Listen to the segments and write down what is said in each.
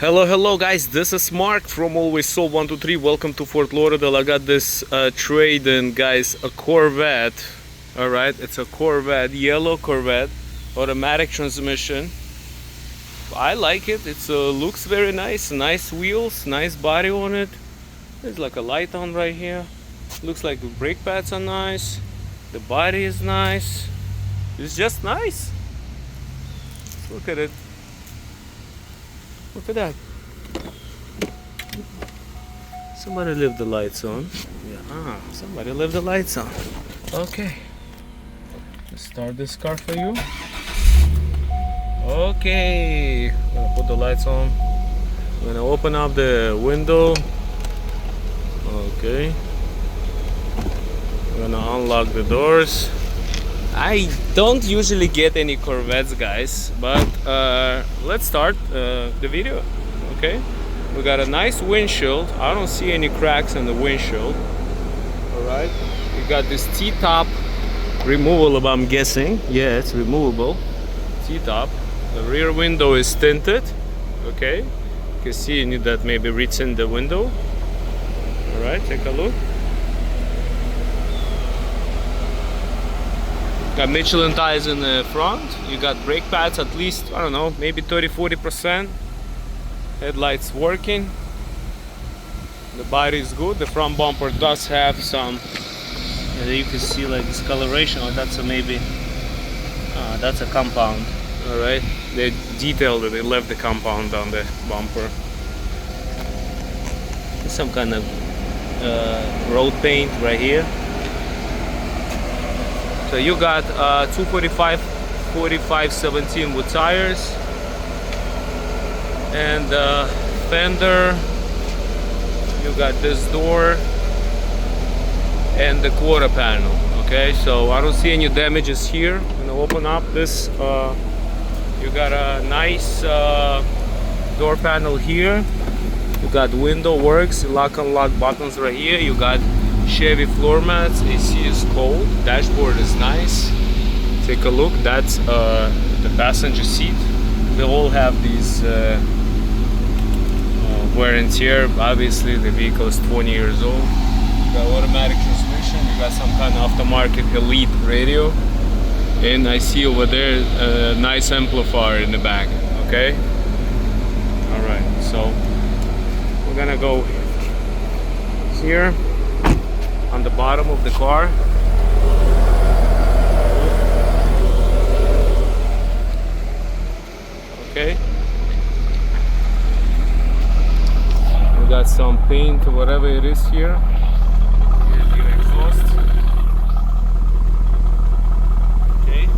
Hello guys, this is Mark from Always Sold 123. Welcome to Fort Lauderdale. I got this trade-in, guys, a Corvette. Alright, it's a Corvette, yellow Corvette, automatic transmission. I like it. It looks very nice. Nice wheels, nice body on it. There's like a light on right here. Looks like the brake pads are nice. The body is nice. It's just nice. Look at it. Look at that. Somebody left the lights on. Yeah, somebody left the lights on. Okay. Let's start this car for you. Okay. I'm gonna put the lights on. I'm gonna open up the window. Okay. I'm gonna unlock the doors. I don't usually get any Corvettes, guys, but let's start the video. Okay, we got a nice windshield. I don't see any cracks in the windshield. All right, we got this T-top removable, I'm guessing. Yeah, it's removable T-top. The rear window is tinted. Okay, you can see you need that maybe retint the window. All right, take a look. Got Michelin tires in the front. You got brake pads at least, I don't know, maybe 30-40%. Headlights working. The body is good. The front bumper does have some, you can see like discoloration. Oh, that's a maybe, that's a compound. All right, they detailed it. They left the compound on the bumper. Some kind of road paint right here. So you got 245 45/17 with tires, and fender. You got this door and the quarter panel. Okay, so I don't see any damages here. I'm gonna open up this. You got a nice door panel here. You got window works, lock and unlock buttons right here. You got Chevy floor mats. AC is cold. Dashboard is nice. Take a look. That's the passenger seat. They all have these wear and tear. Obviously, the vehicle is 20 years old. You got automatic transmission. You got some kind of aftermarket elite radio. And I see over there a nice amplifier in the back. Okay. All right. So we're gonna go here on the bottom of the car. Okay. We got some paint or whatever it is here. Here's your exhaust. Okay.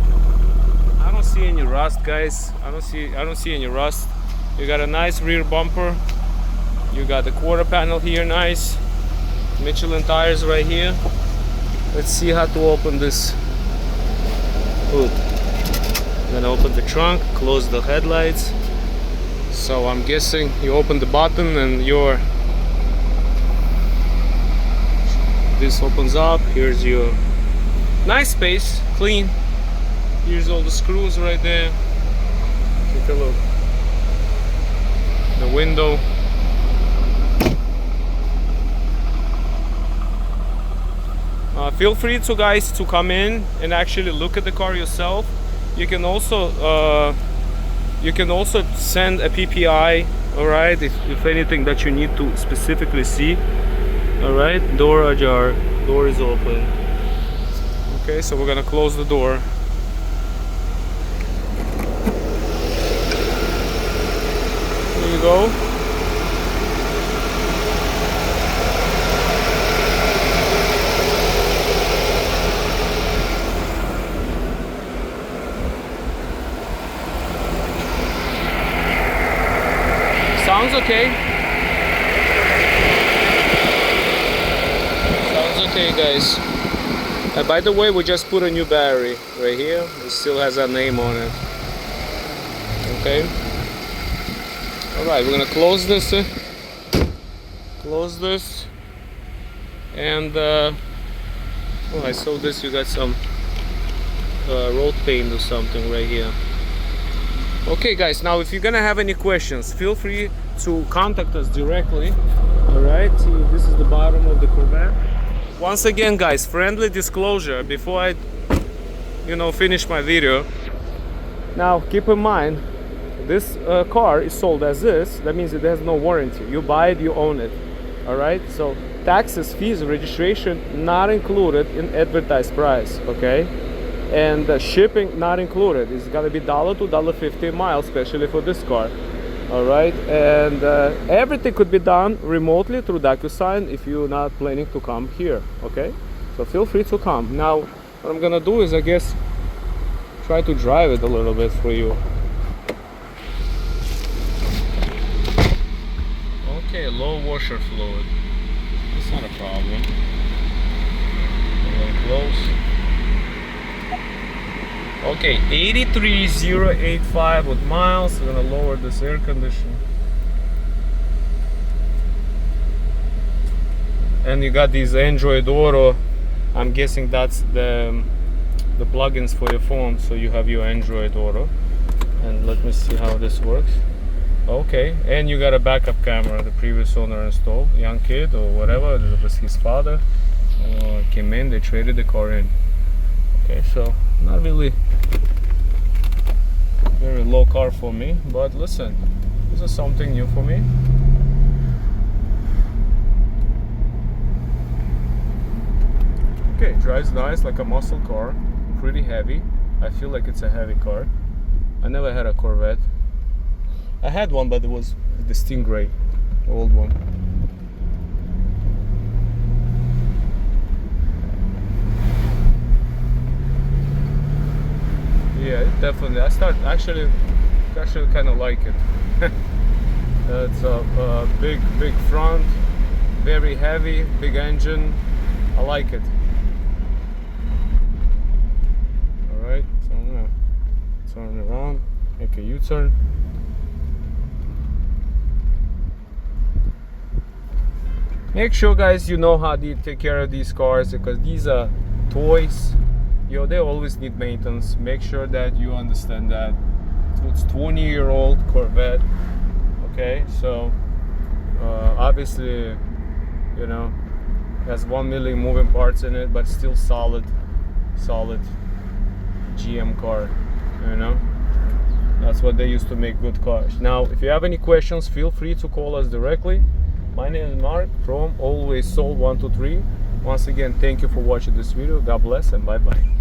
I don't see any rust, guys. I don't see any rust. You got a nice rear bumper. You got the quarter panel here, nice. Michelin tires right here. Let's see how to open this hood. I'm gonna open the trunk, close the headlights. So I'm guessing you open the button and this opens up. Here's your nice space, clean. Here's all the screws right there. Take a look. The window. Feel free to guys to come in and actually look at the car yourself. You can also send a PPI. All right, if anything that you need to specifically see. All right, door ajar, door is open. Okay, so we're gonna close the door. There you go. Sounds okay. Sounds okay, guys. By the way, we just put a new battery right here. It still has our name on it. Okay. All right, we're gonna close this. Close this. And oh, I saw this. You got some road paint or something right here. Okay guys, now if you're gonna have any questions, feel free to contact us directly. Alright, see, this is the bottom of the Corvette. Once again guys, friendly disclosure before I finish my video. Now keep in mind, this car is sold as this. That means it has no warranty. You buy it, you own it. Alright, so taxes, fees, registration not included in advertised price, okay? And shipping not included. It's gonna be $1 to $1.50 miles, especially for this car. All right, and everything could be done remotely through DocuSign if you're not planning to come here. Okay, so feel free to come. Now, what I'm gonna do is, I guess, try to drive it a little bit for you. Okay, low washer fluid. It's not a problem. A little close. Okay, 83,085 with miles. We're gonna lower this air conditioner. And you got these Android Auto. I'm guessing that's the plugins for your phone, so you have your Android Auto. And let me see how this works. Okay, and you got a backup camera the previous owner installed. Young kid or whatever, it was his father. Came in, they traded the car in. Okay, so not really very low car for me, but listen, this is something new for me. Okay, drives nice, like a muscle car, pretty heavy. I feel like it's a heavy car. I never had a Corvette. I had one, but it was the Stingray, the old one. Yeah, definitely. I actually kind of like it. It's a big front, very heavy, big engine. I like it. All right, so I'm gonna turn around, make a U-turn. Make sure, guys, you know how to take care of these cars, because these are toys. They always need maintenance. Make sure that you understand that it's 20-year-old Corvette. Okay, so obviously, has 1 million moving parts in it, but still solid GM car. That's what they used to make good cars. Now, if you have any questions, feel free to call us directly. My name is Mark from Always Sold 123. Once again, thank you for watching this video. God bless and bye bye.